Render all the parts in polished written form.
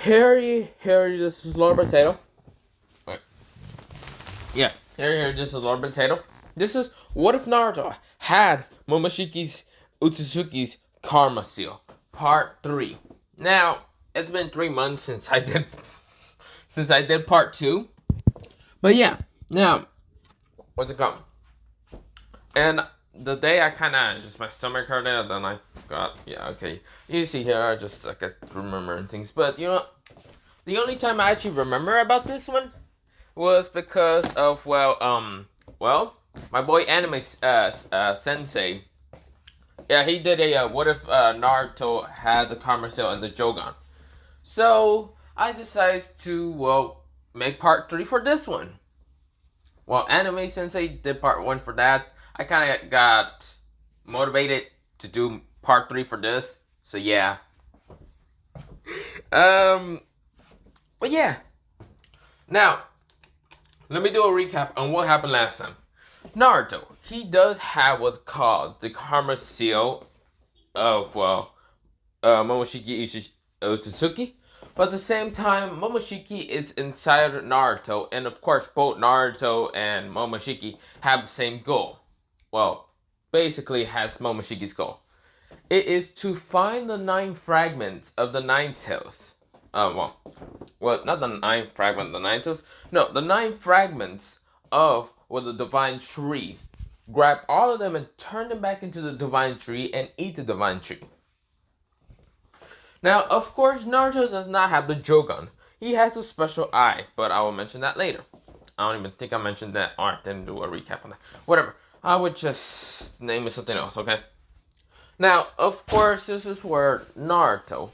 Harry, this is Lord Potato. Wait. Yeah, Harry, this is Lord Potato. This is what if Naruto had Momoshiki's Otsutsuki's Karma Seal, Part 3. Now, it's been 3 months since I did Part 2. But yeah, now, what's it called? And the day I kind of just my stomach hurt, and then I forgot. Yeah, okay. You see here, I just I get remembering things. But you know, the only time I actually remember about this one was because of my boy Anime Sensei. Yeah, he did a what if Naruto had the Karma Cell and the Jogan. So I decided to make part 3 for this one. Well, Anime Sensei did part 1 for that. I kind of got motivated to do part 3 for this. So yeah. But yeah. Now, let me do a recap on what happened last time. Naruto, he does have what's called the Karma Seal of Momoshiki Otsutsuki. But at the same time, Momoshiki is inside Naruto, and of course, both Naruto and Momoshiki have the same goal. Well, basically has Momoshiki's goal. It is to find the 9 fragments of the 9 tails. Not the 9 fragment, the 9 tails. No, the 9 fragments of the divine tree. Grab all of them and turn them back into the divine tree and eat the divine tree. Now, of course, Naruto does not have the Jogan. He has a special eye, but I will mention that later. I don't even think I mentioned that. Alright, then do a recap on that. Whatever. I would just name it something else, okay? Now, of course, this is where Naruto,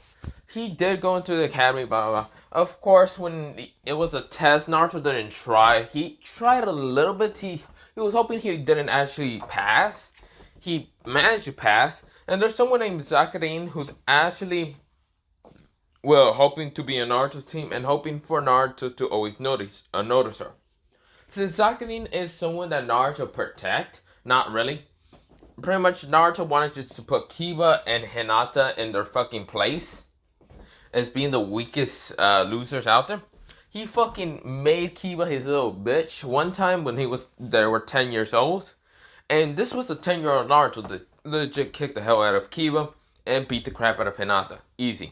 he did go into the academy, blah, blah, blah. Of course, when it was a test, Naruto didn't try. He tried a little bit. He was hoping he didn't actually pass. He managed to pass. And there's someone named Zakarin who's actually, hoping to be in Naruto's team and hoping for Naruto to always notice her. Since Zakarin is someone that Naruto protect, not really. Pretty much Naruto wanted just to put Kiba and Hinata in their fucking place as being the weakest losers out there. He fucking made Kiba his little bitch one time when they were 10 years old. And this was a 10-year-old Naruto that legit kicked the hell out of Kiba and beat the crap out of Hinata. Easy.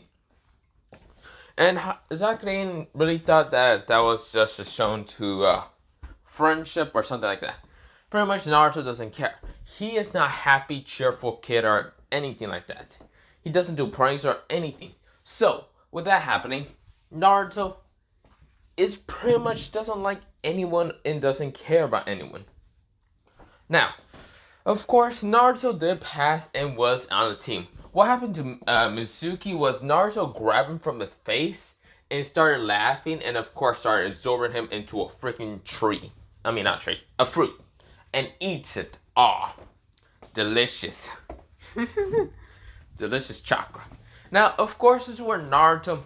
And Zakarin really thought that was just shown to friendship or something like that. Pretty much Naruto doesn't care. He is not happy, cheerful kid or anything like that. He doesn't do pranks or anything. So, with that happening, Naruto is pretty much doesn't like anyone and doesn't care about anyone. Now, of course, Naruto did pass and was on the team. What happened to Mizuki was Naruto grabbed him from his face and started laughing and of course started absorbing him into a freaking tree. I mean, not tree, a fruit. And eats it. Aw. Delicious. Delicious chakra. Now, of course, this is where Naruto,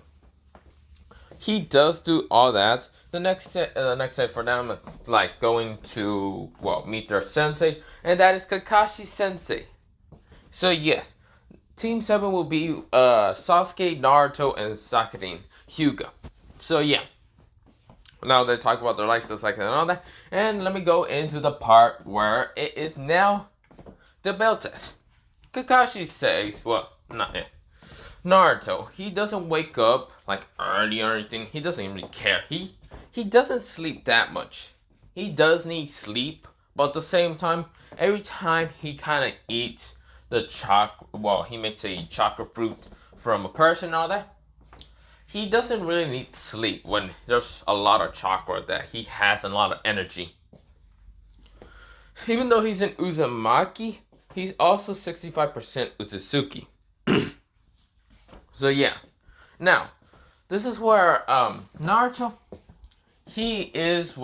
he does do all that. The next step for them is like going to, meet their sensei. And that is Kakashi sensei. So yes, Team 7 will be Sasuke, Naruto, and Sakarin Hyuga. So yeah. Now they talk about their lifestyles and all that. And let me go into the part where it is now the belt test. Kakashi says, Naruto, he doesn't wake up like early or anything. He doesn't really care. He doesn't sleep that much. He does need sleep, but at the same time, every time he kind of eats the he makes a chocolate fruit from a person and all that. He doesn't really need sleep when there's a lot of chakra that he has and a lot of energy. Even though he's an Uzumaki, he's also 65% Otsutsuki. So yeah. Now, this is where Naruto, he is,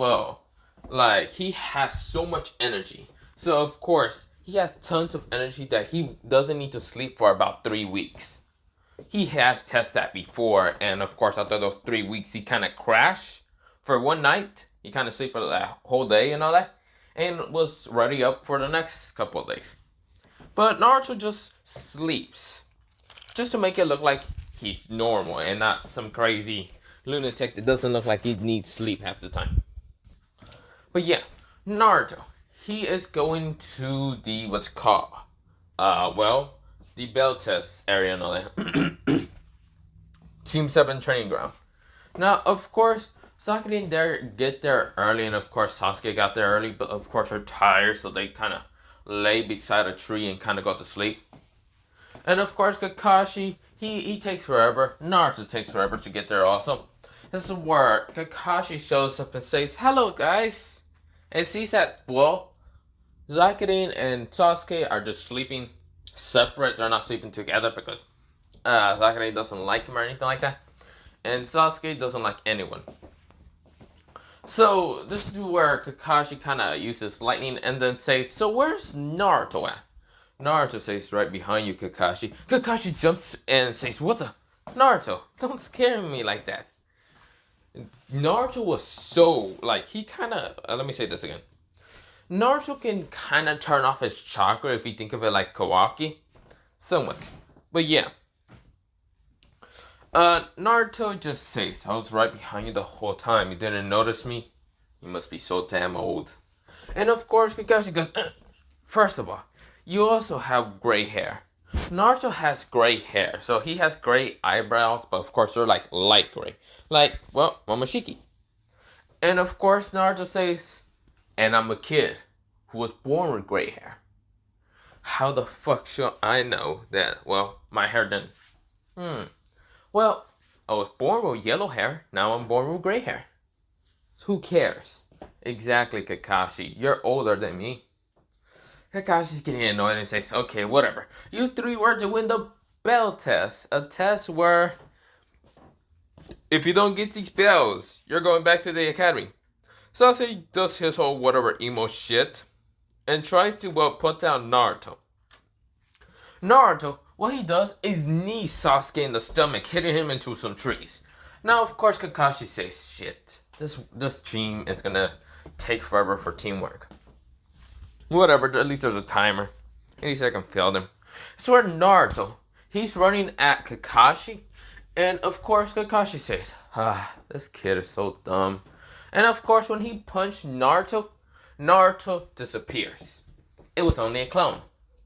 he has so much energy. So of course, he has tons of energy that he doesn't need to sleep for about 3 weeks. He has tested that before, and of course, after those 3 weeks, he kind of crashed for one night. He kind of slept for the whole day and all that, and was ready up for the next couple of days. But Naruto just sleeps, just to make it look like he's normal and not some crazy lunatic that doesn't look like he needs sleep half the time. But yeah, Naruto. He is going to the what's called the bell test area and all that. Team 7 training ground. Now, of course, Sakura didn't get there early, and of course Sasuke got there early, but of course they're tired, so they kind of lay beside a tree and kind of go to sleep. And of course Kakashi, he takes forever. Naruto takes forever to get there also. This is where Kakashi shows up and says, "Hello guys," and sees that, well, Zakudin and Sasuke are just sleeping separate. They're not sleeping together because Zakudin doesn't like him or anything like that. And Sasuke doesn't like anyone. So this is where Kakashi kind of uses lightning and then says, "So where's Naruto at?" Naruto says, "Right behind you, Kakashi." Kakashi jumps and says, "What the? Naruto, don't scare me like that." Naruto was so, like, he kind of, let me say this again. Naruto can kind of turn off his chakra if you think of it like Kawaki. Somewhat. But yeah. Naruto just says, "I was right behind you the whole time. You didn't notice me? You must be so damn old." And of course, Kakashi goes, "First of all, you also have gray hair." Naruto has gray hair, so he has gray eyebrows, but of course they're like light gray. Like, well, Momoshiki. And of course, Naruto says, "And I'm a kid who was born with gray hair. How the fuck should I know that, well, my hair didn't? Well, I was born with yellow hair, now I'm born with gray hair. So who cares?" "Exactly, Kakashi. You're older than me." Kakashi's getting annoyed and says, "Okay, whatever. You three were to win the bell test. A test where if you don't get these bells, you're going back to the academy." Sasuke does his whole whatever emo shit and tries to, well, put down Naruto. Naruto, what he does is knee Sasuke in the stomach, hitting him into some trees. Now, of course, Kakashi says, "Shit, this team is gonna take forever for teamwork." Whatever, at least there's a timer. Any second failed him. So where Naruto, he's running at Kakashi, and of course Kakashi says, "This kid is so dumb." And of course when he punched Naruto, Naruto disappears. It was only a clone.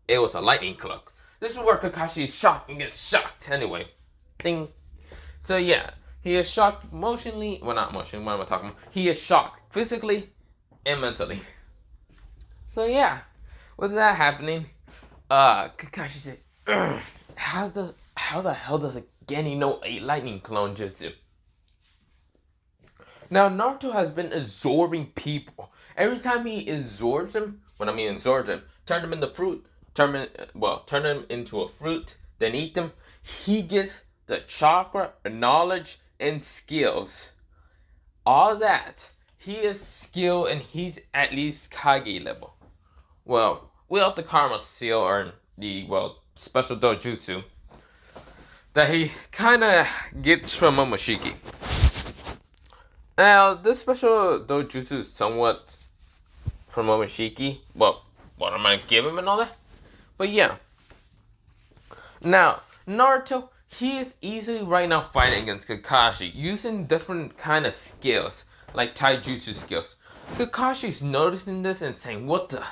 It was a lightning cloak. This is where Kakashi is shocked and gets shocked anyway. Ding. So yeah, he is shocked emotionally. Well, not emotionally, what am I talking about? He is shocked physically and mentally. So yeah, with that happening, Kakashi says, how the hell does a Genny know a lightning clone jutsu?" Now Naruto has been absorbing people. Every time he absorbs them, turn them into fruit, turn them into a fruit, then eat them, he gets the chakra, knowledge, and skills. All that. He is skilled and he's at least Kage level. Well, without the Karma Seal or the, well, special dojutsu that he kind of gets from Momoshiki. Now, this special dojutsu is somewhat from Momoshiki. Well, what am I gonna give him and all that? But yeah. Now, Naruto, he is easily right now fighting against Kakashi using different kind of skills, like taijutsu skills. Kakashi's noticing this and saying, "What the?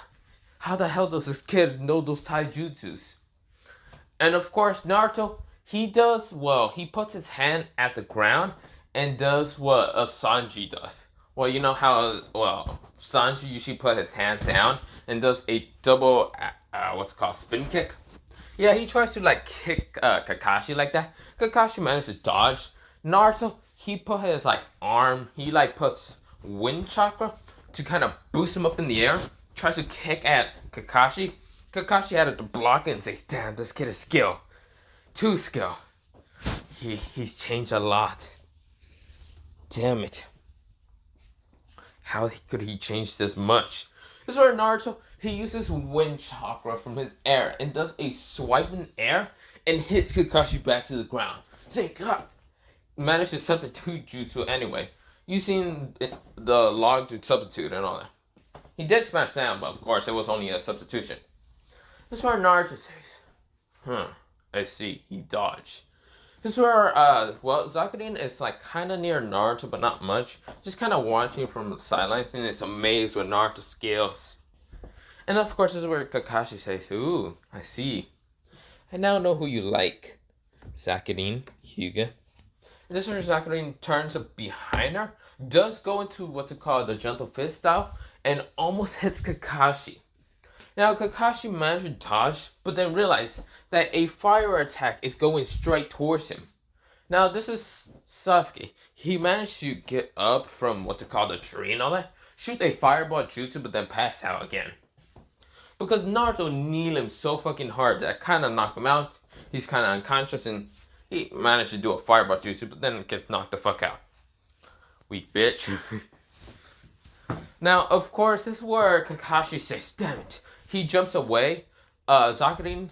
How the hell does this kid know those taijutsus?" And of course, Naruto, he does, well, he puts his hand at the ground and does what a Sanji does. Well, you know how, well, Sanji usually put his hand down and does a double, spin kick? Yeah, he tries to, like, kick Kakashi like that. Kakashi managed to dodge. Naruto, he put his, like, arm, he, like, puts wind chakra to kind of boost him up in the air. Tries to kick at Kakashi. Kakashi had to block it and says, "Damn, this kid is skill. Too skill. He's changed a lot. Damn it. How could he change this much?" This is where Naruto, he uses wind chakra from his air and does a swipe in air and hits Kakashi back to the ground. Saying, "God," managed to substitute jutsu anyway, using the log to substitute and all that. He did smash down, but of course it was only a substitution. This is where Naruto says, I see, he dodged. This is where, well, Zakudin is like kind of near Naruto, but not much. Just kind of watching from the sidelines, and it's amazed with Naruto's skills. And of course, this is where Kakashi says, "Ooh, I see. I now know who you like, Zakudin, Hyuga." This is where Zakudin turns behind her, does go into what to call the gentle fist style, and almost hits Kakashi. Now, Kakashi managed to dodge, but then realized that a fire attack is going straight towards him. Now, this is Sasuke. He managed to get up from what to call the tree and all that, shoot a fireball jutsu, but then pass out again. Because Naruto kneeled him so fucking hard that kind of knocked him out. He's kind of unconscious, and he managed to do a fireball jutsu, but then gets knocked the fuck out. Weak bitch. Now, of course, this is where Kakashi says, "Damn it." He jumps away. Zakudin,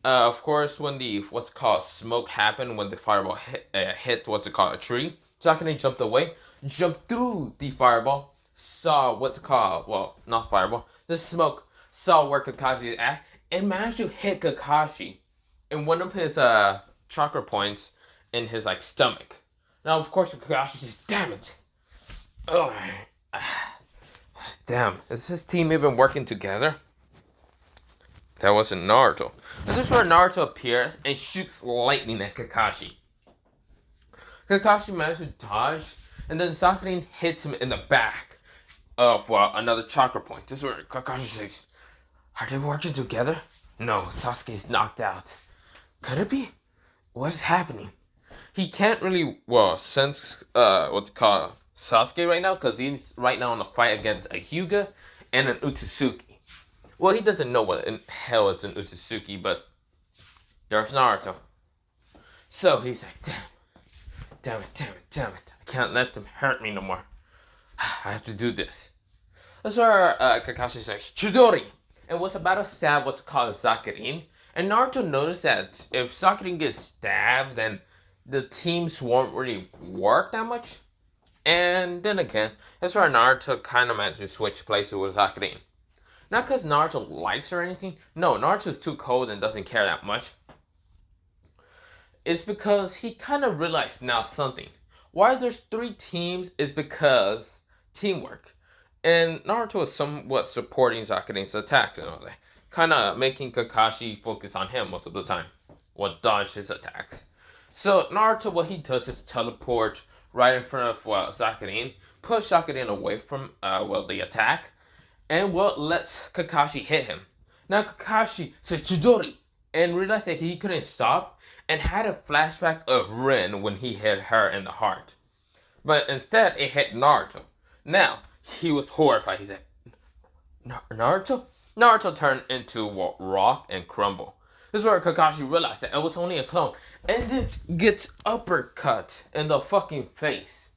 of course, when the what's called smoke happened, when the fireball hit what's called a tree, Zakudin jumped away, jumped through the fireball, saw what's called, well, not fireball, the smoke, saw where Kakashi is at, and managed to hit Kakashi in one of his chakra points in his like stomach. Now, of course, Kakashi says, "Damn it. Oh, damn, is his team even working together?" That wasn't Naruto. This is where Naruto appears and shoots lightning at Kakashi. Kakashi managed to dodge, and then Sakura hits him in the back of another chakra point. This is where Kakashi says, "Are they working together?" No, Sasuke's knocked out. Could it be? What is happening? He can't really, sense what to call Sasuke right now, because he's right now in a fight against a Hyuga and an Otsutsuki. Well, he doesn't know what in hell it's an Otsutsuki, but there's Naruto. So he's like, damn it. I can't let them hurt me no more. I have to do this. That's where Kakashi says, "Chidori!" and was about to stab what's called Zakurin. And Naruto noticed that if Zakurin gets stabbed, then the teams won't really work that much. And then again, that's where Naruto kind of managed to switch places with Zakurin. Not because Naruto likes her or anything. No, Naruto's too cold and doesn't care that much. It's because he kind of realized now something. Why there's 3 teams is because teamwork. And Naruto is somewhat supporting Zakurin's attacks and all that. Kind of making Kakashi focus on him most of the time. Or dodge his attacks. So Naruto, what he does is teleport right in front of Zakurin. Push Zakurin away from the attack. And lets Kakashi hit him. Now Kakashi says "Chidori" and realized that he couldn't stop and had a flashback of Rin when he hit her in the heart. But instead it hit Naruto. Now he was horrified. He said, "Naruto?" Naruto turned into rock and crumble. This is where Kakashi realized that it was only a clone. And this gets uppercut in the fucking face.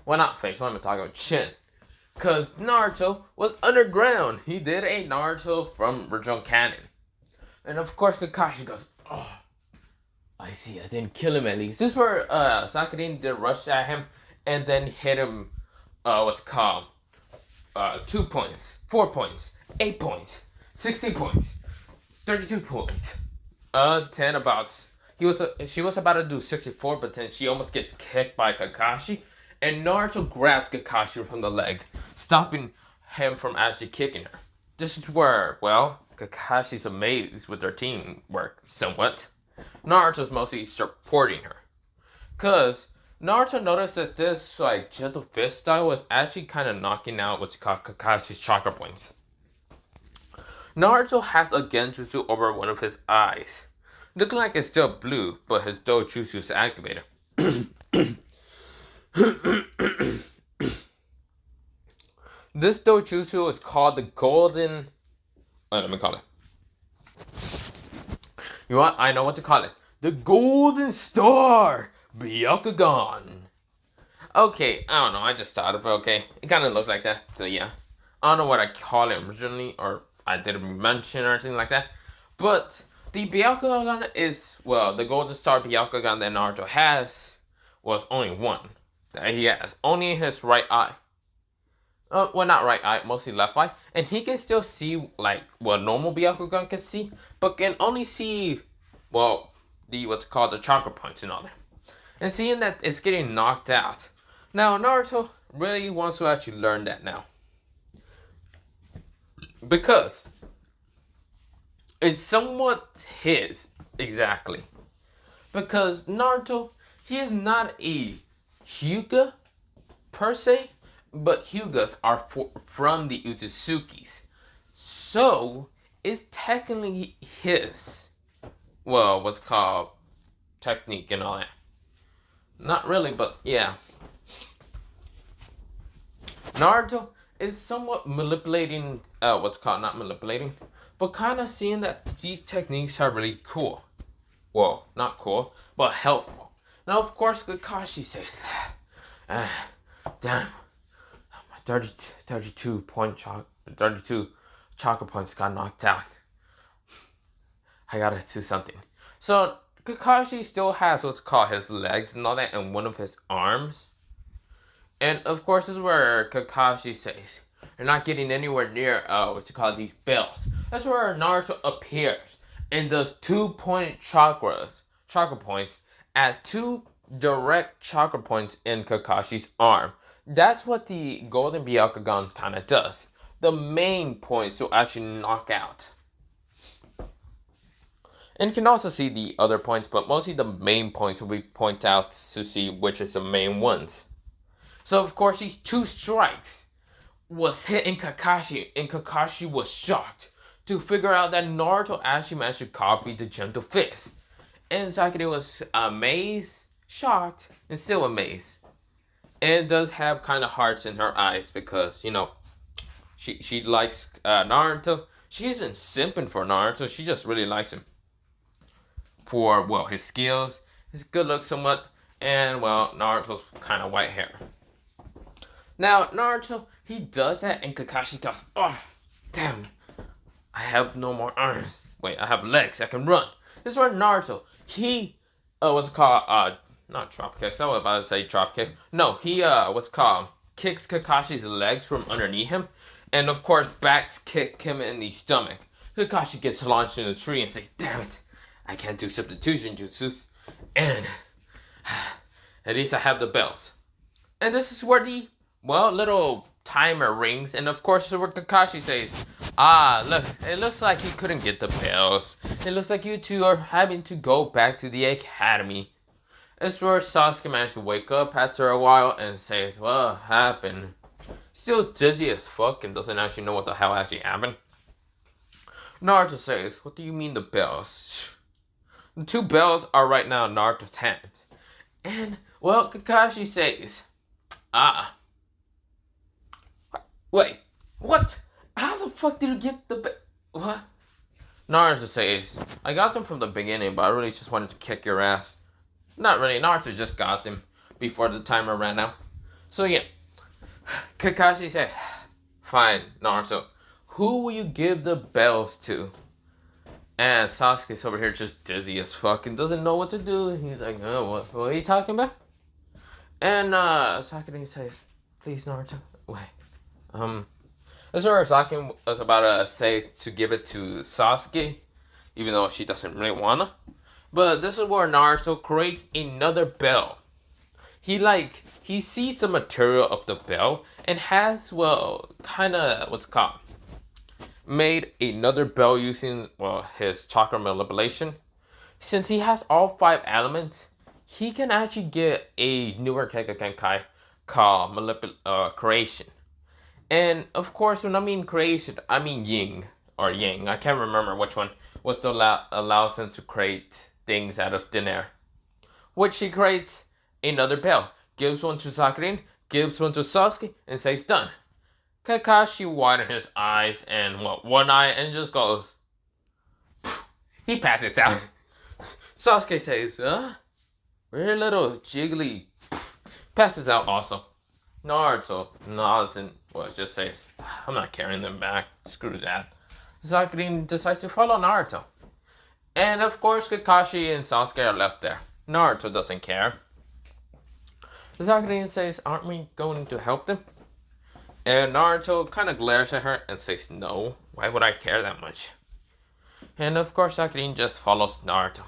Well, not face, what am I talking about? Chin. Because Naruto was underground. He did a Naruto from original canon. And of course Kakashi goes, "Oh, I see, I didn't kill him at least." This is where Sakura did rush at him and then hit him, 2 points, 4 points, 8 points, 16 points, 32 points, 10 about, she was about to do 64, but then she almost gets kicked by Kakashi. And Naruto grabs Kakashi from the leg, stopping him from actually kicking her. This is where, Kakashi's amazed with their teamwork, somewhat. Naruto's mostly supporting her. Because Naruto noticed that this, gentle fist style was actually kind of knocking out what's called Kakashi's chakra points. Naruto has a genjutsu over one of his eyes. Looking like it's still blue, but his dojutsu is activated. This dojutsu is called the golden... let me call it. You know what? I know what to call it. The Golden Star Byakugan. Okay, I don't know. I just thought of it, okay? It kind of looks like that, so yeah. I don't know what I call it originally, or I didn't mention or anything like that. But the Byakugan is, the Golden Star Byakugan that Naruto has was only one that he has. Only his right eye. Not right eye, mostly left eye. And he can still see, what normal Byakugan can see, but can only see, the, what's called the chakra points and all that. and seeing that it's getting knocked out. Now, Naruto really wants to actually learn that now. Because it's somewhat his, exactly. Because Naruto, he is not a Hyuga per se, but Hyugas are from the Otsutsukis. So, it's technically his, well, what's called technique and all that. Not really, but yeah. Naruto is somewhat manipulating, not manipulating, but kind of seeing that these techniques are really cool. Well, not cool, but helpful. Now, of course, Kakashi says, damn, my 32 chakra points got knocked out. I gotta do something. So, Kakashi still has what's called his legs and all that, and one of his arms. And of course, this is where Kakashi says, you're not getting anywhere near, these bells. That's where Naruto appears and does 2-point chakra points, at 2 direct chakra points in Kakashi's arm. That's what the Golden Byakugan kind of does. The main points to actually knock out. And you can also see the other points, but mostly the main points will be point out to see which is the main ones. So, of course, these 2 strikes was hitting Kakashi, and Kakashi was shocked to figure out that Naruto actually managed to copy the gentle fist. And Sakura was amazed, shocked, and still amazed. And it does have kind of hearts in her eyes because, she likes Naruto. She isn't simping for Naruto, she just really likes him. For, well, his skills, his good looks somewhat, and, well, Naruto's kind of white hair. Now, Naruto, he does that, and Kakashi goes, oh, damn, I have no more arms. Wait, I have legs, I can run. This is where Naruto, he, not drop kicks, I was about to say drop kick. No, he, kicks Kakashi's legs from underneath him, and of course, back kick him in the stomach. Kakashi gets launched in a tree and says, damn it, I can't do substitution jutsu, and at least I have the bells. And this is where the little timer rings, and of course, where Kakashi says, look, it looks like you couldn't get the bells. It looks like you two are having to go back to the academy. It's where Sasuke managed to wake up after a while and says, what happened? Still dizzy as fuck and doesn't actually know what the hell actually happened. Naruto says, what do you mean the bells? The 2 bells are right now in Naruto's hands. And, well, Kakashi says, wait, what? How the fuck did you get the what? Naruto says, I got them from the beginning, but I really just wanted to kick your ass. Not really, Naruto just got them before the timer ran out. So yeah, Kakashi said, fine, Naruto, who will you give the bells to? And Sasuke's over here just dizzy as fuck and doesn't know what to do. He's like, oh, what are you talking about? And Sasuke says, please, Naruto, wait. This is where Sasuke was about to say to give it to Sasuke, even though she doesn't really wanna. But this is where Naruto creates another bell. He sees the material of the bell and has, made another bell using, his chakra manipulation. Since he has all 5 elements, he can actually get a newer Kekkei called creation. And of course, when I mean creation, I mean yin or yang. I can't remember which one was to allows him to create things out of thin air. Which he creates another bell, gives one to Sakura, gives one to Sasuke, and says done. Kakashi widens his eyes and one eye and just goes. He passes out. Sasuke says, very little jiggly. Passes out also. Naruto nods and just says, I'm not carrying them back. Screw that. Sakura decides to follow Naruto. And of course, Kakashi and Sasuke are left there. Naruto doesn't care. Sakura says, aren't we going to help them? And Naruto kind of glares at her and says, no, why would I care that much? And of course, Sakura just follows Naruto.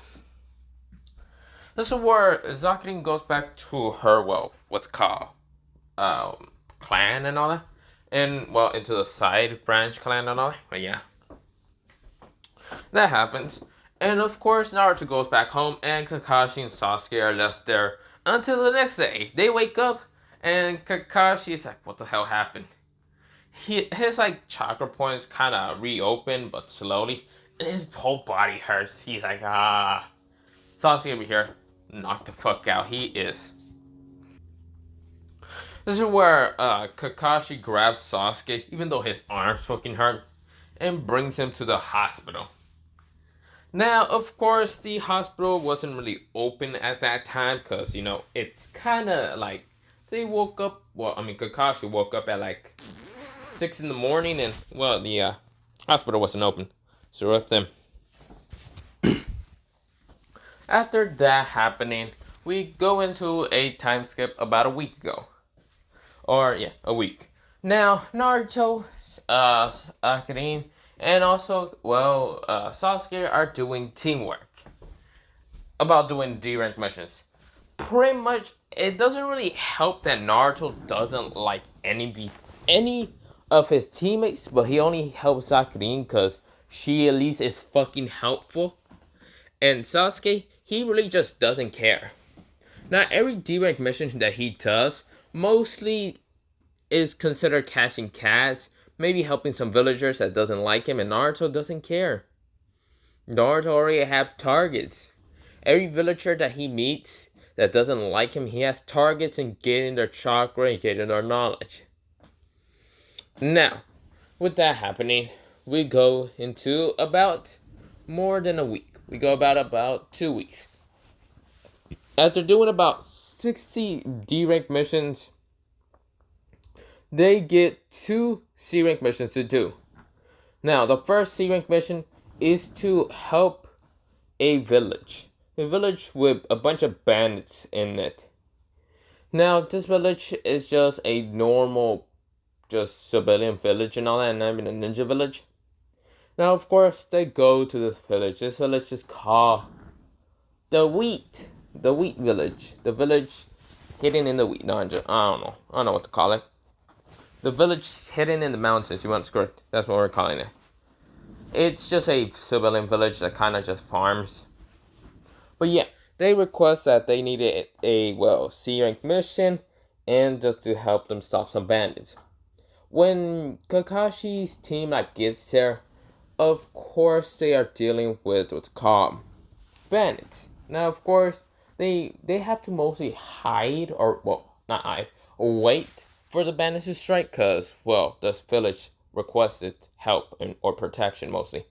This is where Zakirin goes back to her, well, what's called, clan and all that. And, well, into the side branch clan and all that. But yeah, that happens. And of course, Naruto goes back home, and Kakashi and Sasuke are left there until the next day. They wake up, and Kakashi is like, what the hell happened? His like chakra points kind of reopen, but slowly, and his whole body hurts. He's like, ah. Sasuke over here, knock the fuck out. He is. This is where Kakashi grabs Sasuke, even though his arms fucking hurt, and brings him to the hospital. Now, of course, the hospital wasn't really open at that time because, you know, it's kind of like they woke up. Well, I mean, Kakashi woke up at like 6 in the morning, and, well, the hospital wasn't open. So, with them. After that happening, we go into a time skip about a week ago. Or, yeah, a week. Now, Naruto, Akarin, and also, well, Sasuke are doing teamwork. About doing D-rank missions. Pretty much, it doesn't really help that Naruto doesn't like any of his teammates, but he only helps Akarin because she at least is fucking helpful. And Sasuke, he really just doesn't care. Now, every D-rank mission that he does mostly is considered catching cats, maybe helping some villagers that doesn't like him, and Naruto doesn't care. Naruto already have targets. Every villager that he meets that doesn't like him, he has targets in getting their chakra and getting their knowledge. Now, with that happening, we go into about more than a week. We go about 2 weeks. After doing about 60 D-rank missions, they get 2 C-rank missions to do. Now, the first C-rank mission is to help a village with a bunch of bandits in it. Now, this village is just a normal, just civilian village and all that, and not even a ninja village. Now, of course, they go to this village. This village is called the Wheat Village. The village hidden in the wheat. No, I don't know. I don't know what to call it. The village hidden in the mountains. You want script? That's what we're calling it. It's just a civilian village that kind of just farms. But yeah, they request that they needed a, well, C-rank mission and just to help them stop some bandits. When Kakashi's team gets there, of course they are dealing with what's called bandits. Now, of course, they have to mostly hide, or, well, not hide, or wait for the bandits to strike, because, well, this village requested help or protection mostly.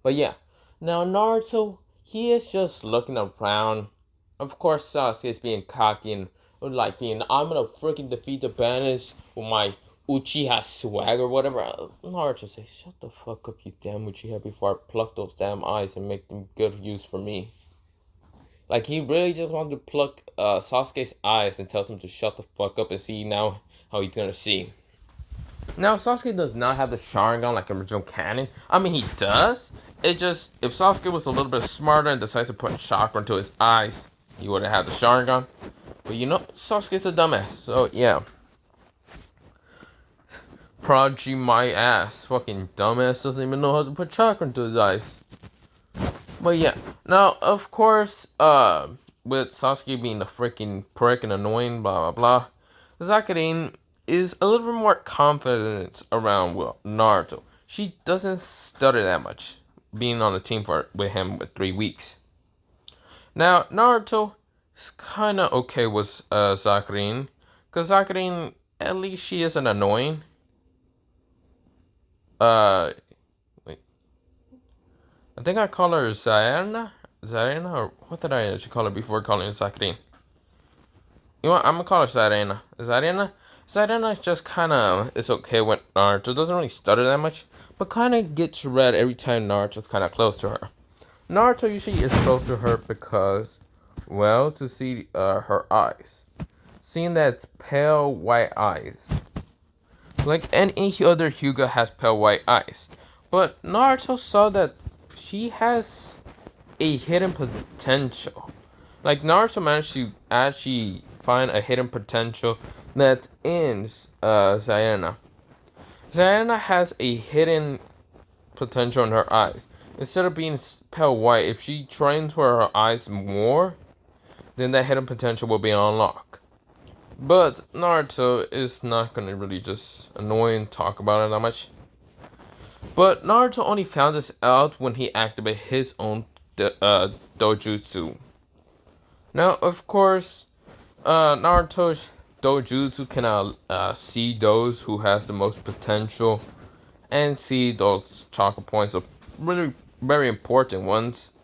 But yeah, now Naruto, he is just looking around. Of course, Sasuke is being cocky and I'm gonna freaking defeat the bandits with my Uchiha swag or whatever. Naruto says, shut the fuck up, you damn Uchiha, before I pluck those damn eyes and make them good use for me. Like, he really just wanted to pluck Sasuke's eyes and tells him to shut the fuck up and see now how he's gonna see. Now, Sasuke does not have the Sharingan like original canon. I mean, he does. It just, if Sasuke was a little bit smarter and decides to put chakra into his eyes, he would have had the Sharingan. But you know, Sasuke's a dumbass, so yeah. Prodigy my ass. Fucking dumbass doesn't even know how to put chakra into his eyes. But yeah. Now, of course, with Sasuke being a freaking prick and annoying, blah, blah, blah, Zakirin is a little bit more confident around, well, Naruto. She doesn't stutter that much, being on the team with him with 3 weeks. Now, Naruto is kind of okay with Zakirin, because Zakirin, at least she isn't annoying. Wait. I think I call her Zarena, or what did I actually call her before calling her Zakirin? You know what, I'm gonna call her Zarena. Zarena is just kind of, it's okay when Naruto doesn't really stutter that much, but kind of gets red every time Naruto's kind of close to her. Naruto usually is close to her because, well, to see her eyes. Seeing that it's pale white eyes. Like any other Hyuga has pale white eyes. But Naruto saw that she has a hidden potential. Like Naruto managed to actually find a hidden potential that ends Zaina. Zaina has a hidden potential in her eyes. Instead of being pale white, if she trains her eyes more, then that hidden potential will be unlocked. But Naruto is not gonna really just annoy and talk about it that much. But Naruto only found this out when he activated his own dojutsu. Now, of course, Naruto's dojutsu can see those who has the most potential and see those chakra points are really very important ones.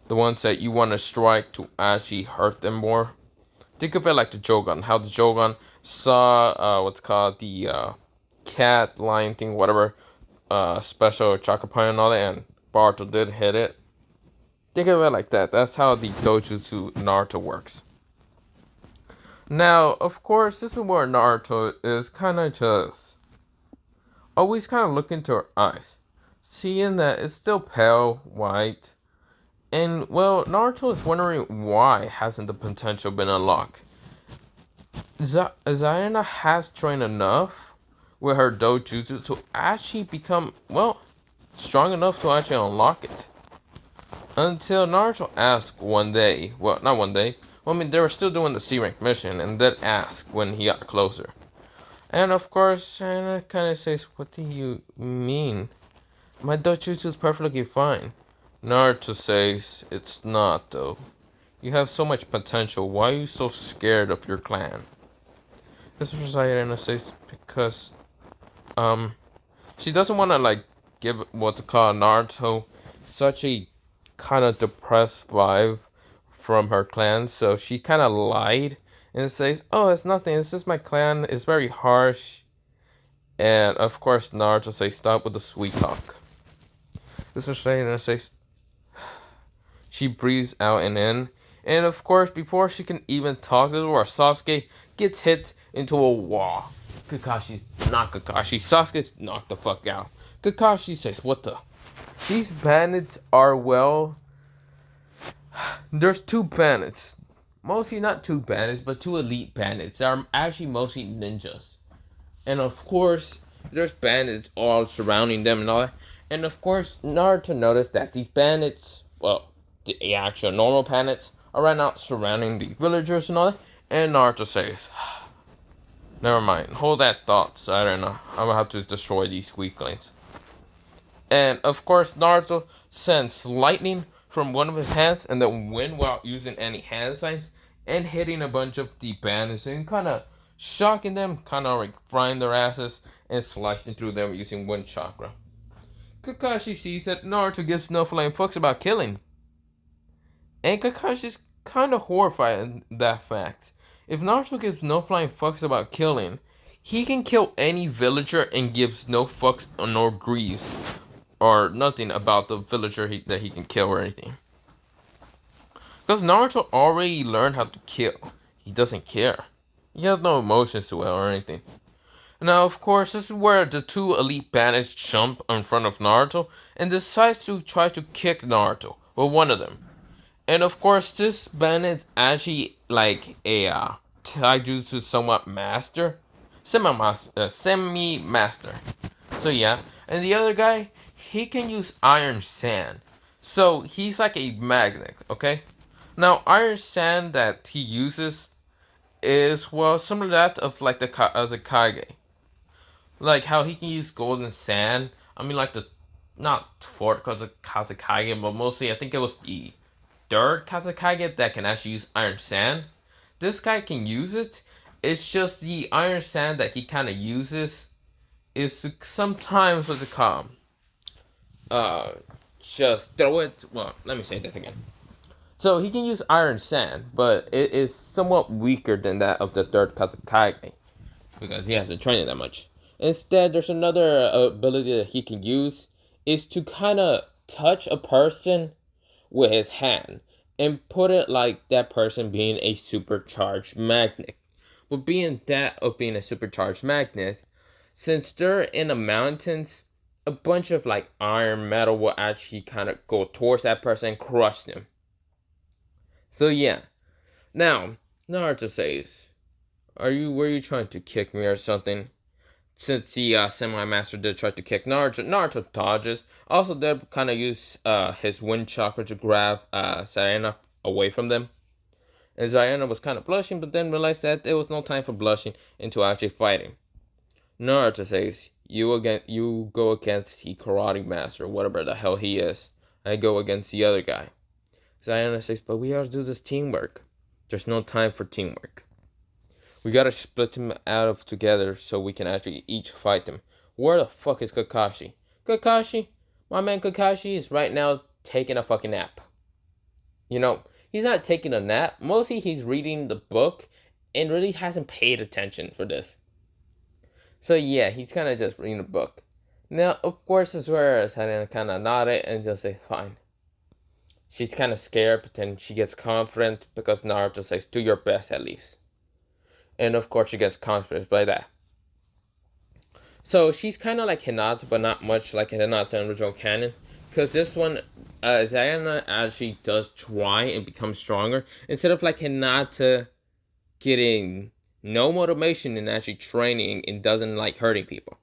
The ones that you want to strike to actually hurt them more. Think of it like the Jogan. How the Jogan saw what's called the cat lion thing, whatever, special chakra point and all that, and Naruto did hit it. Think of it like that. That's how the dojutsu Naruto works. Now, of course, this is where Naruto is kind of just always kind of looking to her eyes, seeing that it's still pale white. And, well, Naruto is wondering why hasn't the potential been unlocked. Zaina has trained enough with her dojutsu to actually become, well, strong enough to actually unlock it. Until Naruto asked one day, well, not one day, well, I mean, they were still doing the C-rank mission, and then asked when he got closer. And of course, Zaina kind of says, what do you mean? My dojutsu is perfectly fine. Naruto says, it's not though. You have so much potential, why are you so scared of your clan? This is what Zaina says, because, she doesn't want to, like, give what to call Naruto such a kind of depressed vibe from her clan, so she kind of lied and says, oh, it's nothing, it's just my clan, it's very harsh. And, of course, Naruto says, stop with the sweet talk. This is Zaina says, she breathes out and in. And of course, before she can even talk, this is where Sasuke gets hit into a wall. Kakashi's not Kakashi. Sasuke's knocked the fuck out. Kakashi says, what the? These bandits are, well, there's two bandits. Mostly not two bandits, but two elite bandits. They are actually mostly ninjas. And of course, there's bandits all surrounding them and all that. And of course, Naruto noticed that these bandits, well, the actual normal bandits, are right now surrounding the villagers and all that. And Naruto says, never mind, hold that thought, I don't know. I'm gonna have to destroy these weaklings. And of course, Naruto sends lightning from one of his hands and then wind without using any hand signs and hitting a bunch of the bandits and kind of shocking them, kind of like frying their asses and slicing through them using wind chakra. Kakashi sees that Naruto gives no flying fucks about killing. And Kakashi's kind of horrified at that fact. If Naruto gives no flying fucks about killing, he can kill any villager and gives no fucks nor grieves or nothing about the villager that he can kill or anything. Because Naruto already learned how to kill. He doesn't care. He has no emotions to it or anything. Now, of course, this is where the two elite bandits jump in front of Naruto and decides to try to kick Naruto. Well, one of them. And of course, this bandit's actually like a taijutsu somewhat master. Semi-master. So yeah. And the other guy, he can use iron sand. So he's like a magnet, okay? Now, iron sand that he uses is, well, similar to that of like the Kage. Like how he can use golden sand. I mean, like the, not Fort Kazekage, but mostly I think it was the third Kazekage that can actually use iron sand. This guy can use it. It's just the iron sand that he kind of uses is to sometimes, what's it called? Just throw it. Well, let me say that again. So he can use iron sand, but it is somewhat weaker than that of the third Kazekage because he hasn't trained it that much. Instead, there's another ability that he can use is to kind of touch a person with his hand and put it like that person being a supercharged magnet. But being that of being a supercharged magnet, since they're in the mountains, a bunch of like iron metal will actually kind of go towards that person and crush them. So yeah. Now, Naruto says, were you trying to kick me or something? Since the semi-master did try to kick Naruto, Naruto dodges. Also did kind of use his wind chakra to grab Sayana away from them. And Sayana was kind of blushing, but then realized that there was no time for blushing into actually fighting. Naruto says, you go against the karate master, whatever the hell he is. I go against the other guy. Sayana says, but we have to do this teamwork. There's no time for teamwork. We gotta split them out of together so we can actually each fight them. Where the fuck is Kakashi? Kakashi? My man Kakashi is right now taking a fucking nap. You know, he's not taking a nap. Mostly he's reading the book and really hasn't paid attention for this. So yeah, he's kind of just reading the book. Now, of course, this is where Sarina kind of nodded and just say, fine. She's kind of scared, but then she gets confident because Naruto says, do your best at least. And of course, she gets confident by that. So she's kind of like Hinata, but not much like Hinata in original canon. Because this one, Sayana actually does try and become stronger. Instead of like Hinata getting no motivation and actually training and doesn't like hurting people.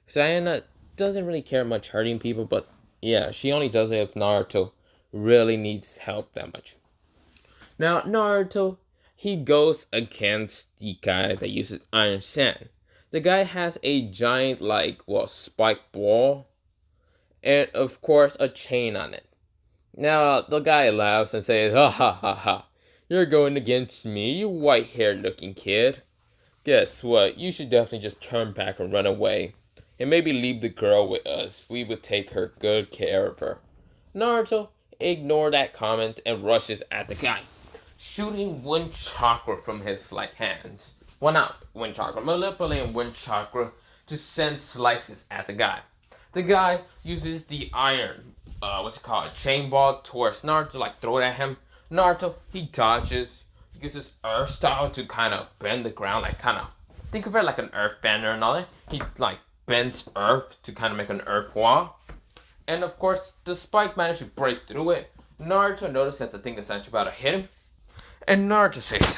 Sayana doesn't really care much hurting people, but yeah, she only does it if Naruto really needs help that much. Now, Naruto, he goes against the guy that uses Iron Sand. The guy has a giant, spiked ball, and of course, a chain on it. Now, the guy laughs and says, ha ha ha ha, you're going against me, you white-haired looking kid. Guess what, you should definitely just turn back and run away. And maybe leave the girl with us, we will take her good care of her. Naruto ignores that comment and rushes at the guy, shooting wind chakra from his hands. Well, not wind chakra, manipulating wind chakra to send slices at the guy. The guy uses the iron, chain ball towards Naruto, throw it at him. Naruto, he dodges, uses earth style to kind of bend the ground, think of it like an earth bender and all that. He bends earth to kind of make an earth wall. And of course, the spike managed to break through it. Naruto noticed that the thing is actually about to hit him. And Naruto says,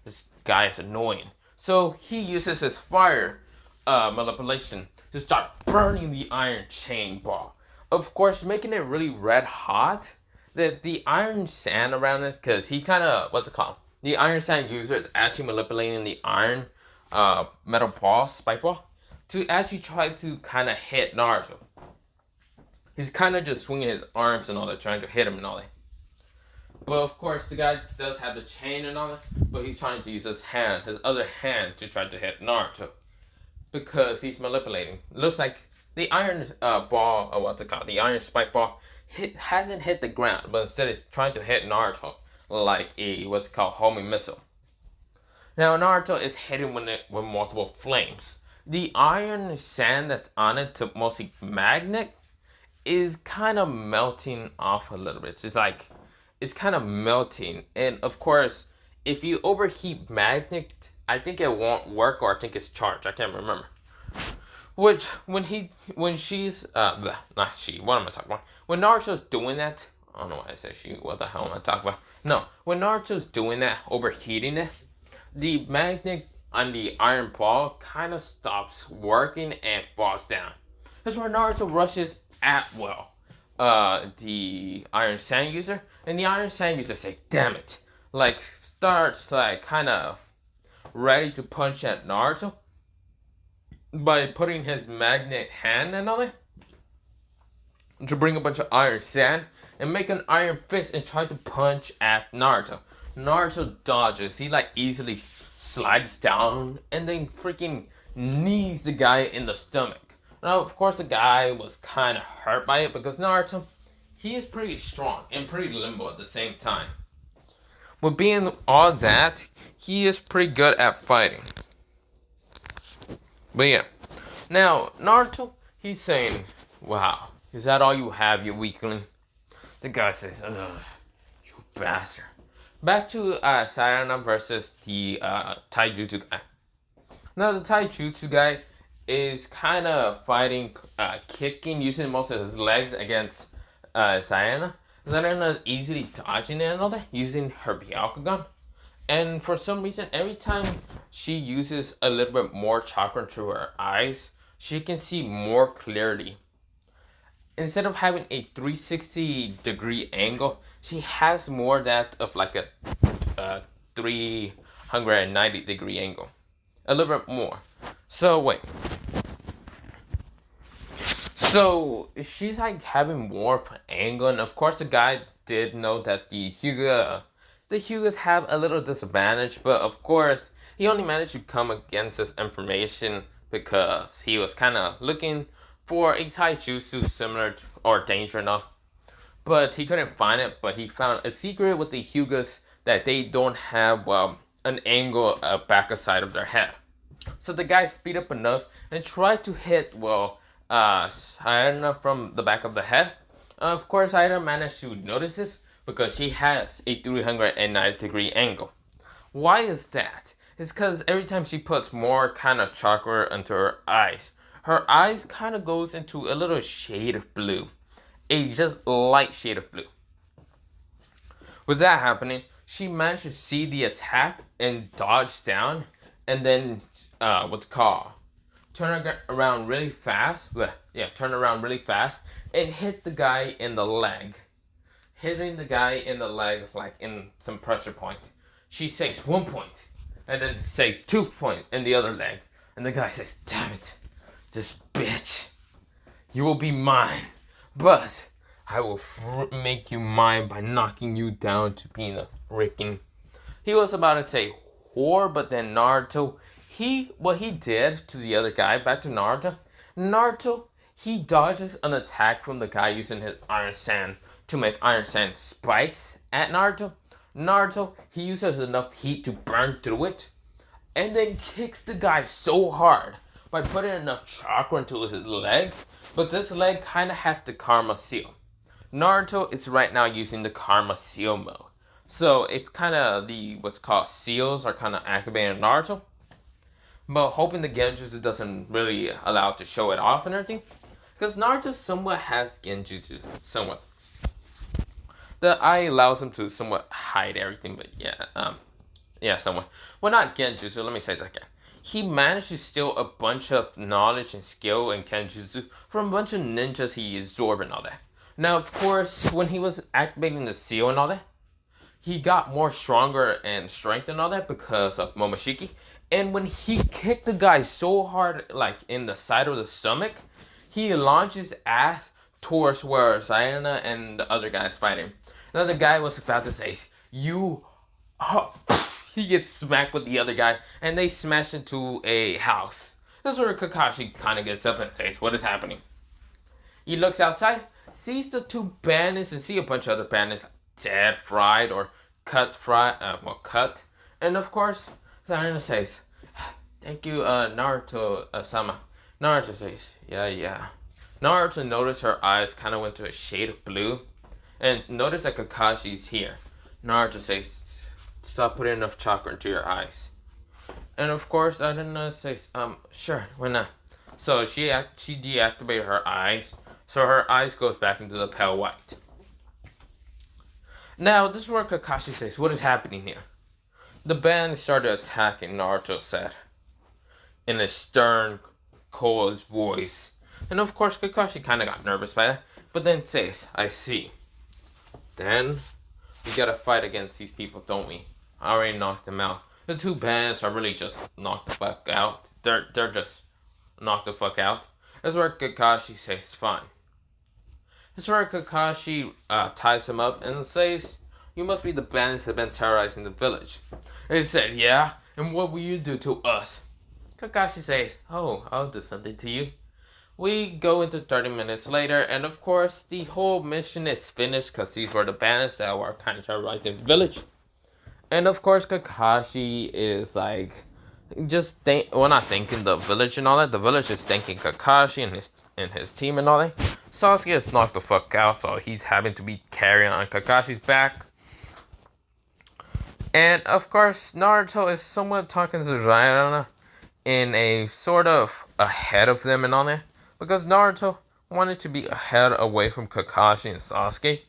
this guy is annoying. So he uses his fire manipulation to start burning the iron chain ball. Of course, making it really red hot. The iron sand around it, because he kind of, the iron sand user is actually manipulating the iron metal ball, spike ball, to actually try to kind of hit Naruto. He's kind of just swinging his arms and all that, trying to hit him and all that. But of course, the guy does have the chain and all that, but he's trying to use his other hand, to try to hit Naruto. Because he's manipulating. Looks like the iron ball, the iron spike ball, hasn't hit the ground, but instead it's trying to hit Naruto like a, homing missile. Now, Naruto is hitting with multiple flames. The iron sand that's on it, to mostly magnet, is kind of melting off a little bit. It's kind of melting. And of course, if you overheat magnet, I think it won't work, or I think it's charged. I can't remember. Which, what am I talking about? When Naruto's doing that, I don't know why I say she, what the hell am I talking about? No, when Naruto's doing that, overheating it, the magnet on the iron ball kind of stops working and falls down. That's where Naruto rushes at, the iron sand user, and the iron sand user says, damn it, starts kind of ready to punch at Naruto by putting his magnet hand and all that to bring a bunch of iron sand and make an iron fist and try to punch at Naruto. Naruto dodges. He easily slides down and then freaking knees the guy in the stomach. Now, of course, the guy was kind of hurt by it because Naruto, he is pretty strong and pretty limbo at the same time. With being all that, he is pretty good at fighting. But yeah. Now, Naruto, he's saying, wow, is that all you have, you weakling? The guy says, you bastard. Back to Sarana versus the Taijutsu guy. Now, the Taijutsu guy is kind of fighting, kicking, using most of his legs against Sayana. Zarena is easily dodging it and all that, using her Byakugan. And for some reason, every time she uses a little bit more chakra into her eyes, she can see more clearly. Instead of having a 360-degree angle, she has more that of like a 390-degree angle. A little bit more. So, wait. So, she's like having more of an angle, and of course the guy did know that the Hyugas have a little disadvantage, but of course he only managed to come against this information because he was kind of looking for a taijutsu similar to, or danger enough, but he couldn't find it. But he found a secret with the Hyugas that they don't have an angle back side of their head. So the guy speed up enough and tried to hit, Sayana from the back of the head. Of course, Sayana managed to notice this because she has a 390-degree angle. Why is that? It's because every time she puts more kind of chakra into her eyes kind of goes into a little shade of blue. A just light shade of blue. With that happening, she managed to see the attack and dodge down, and then turn around really fast. Turn around really fast and hit the guy in the leg. Hitting the guy in the leg like in some pressure point. She says 1 point, and then says 2 point in the other leg, and the guy says, "Damn it, this bitch, you will be mine, but I will make you mine by knocking you down to being a freaking." He was about to say whore, but then Naruto, what he did to the other guy, back to Naruto, he dodges an attack from the guy using his Iron Sand to make Iron Sand spikes at Naruto, he uses enough heat to burn through it, and then kicks the guy so hard by putting enough chakra into his leg, but this leg kind of has the Karma Seal. Naruto is right now using the Karma Seal mode. So it's kind of what's called seals are kind of activating Naruto. But hoping the Genjutsu doesn't really allow it to show it off and everything. Because Naruto somewhat has Genjutsu, somewhat. The eye allows him to somewhat hide everything, but somewhat. Well, not Genjutsu, let me say that again. He managed to steal a bunch of knowledge and skill in Genjutsu from a bunch of ninjas he absorbed and all that. Now, of course, when he was activating the seal and all that, he got more stronger and strength and all that because of Momoshiki. And when he kicked the guy so hard, like in the side of the stomach, he launched his ass towards where Sayana and the other guys fighting. Now the guy was about to say, he gets smacked with the other guy, and they smash into a house. This is where Kakashi kind of gets up and says, "What is happening?" He looks outside, sees the two bandits, and see a bunch of other bandits dead, fried, or cut. And of course, Sayana says, "Thank you, Naruto-sama." Naruto says, yeah. Naruto noticed her eyes kind of went to a shade of blue, and noticed that Kakashi's here. Naruto says, "Stop putting enough chakra into your eyes." And of course, Sayana says, "Sure, why not?" So she deactivated her eyes, so her eyes goes back into the pale white. Now, this is where Kakashi says, "What is happening here?" The band started attacking, Naruto said, in a stern, cold voice. And of course, Kakashi kind of got nervous by that, but then says, "I see. Then, we gotta fight against these people, don't we? I already knocked them out. The two bandits are really just knocked the fuck out. They're just knocked the fuck out." That's where Kakashi says, "Fine." That's where Kakashi ties him up and says, "You must be the bandits that have been terrorizing the village." And he said, "Yeah, and what will you do to us?" Kakashi says, "Oh, I'll do something to you." We go into 30 minutes later, and of course, the whole mission is finished because these were the bandits that were kind of terrorizing the village. And of course, Kakashi is like, not thanking the village and all that. The village is thanking Kakashi and his team and all that. Sasuke gets knocked the fuck out, so he's having to be carrying on Kakashi's back. And of course, Naruto is somewhat talking to Sayana in a sort of ahead of them and all that, because Naruto wanted to be ahead away from Kakashi and Sasuke.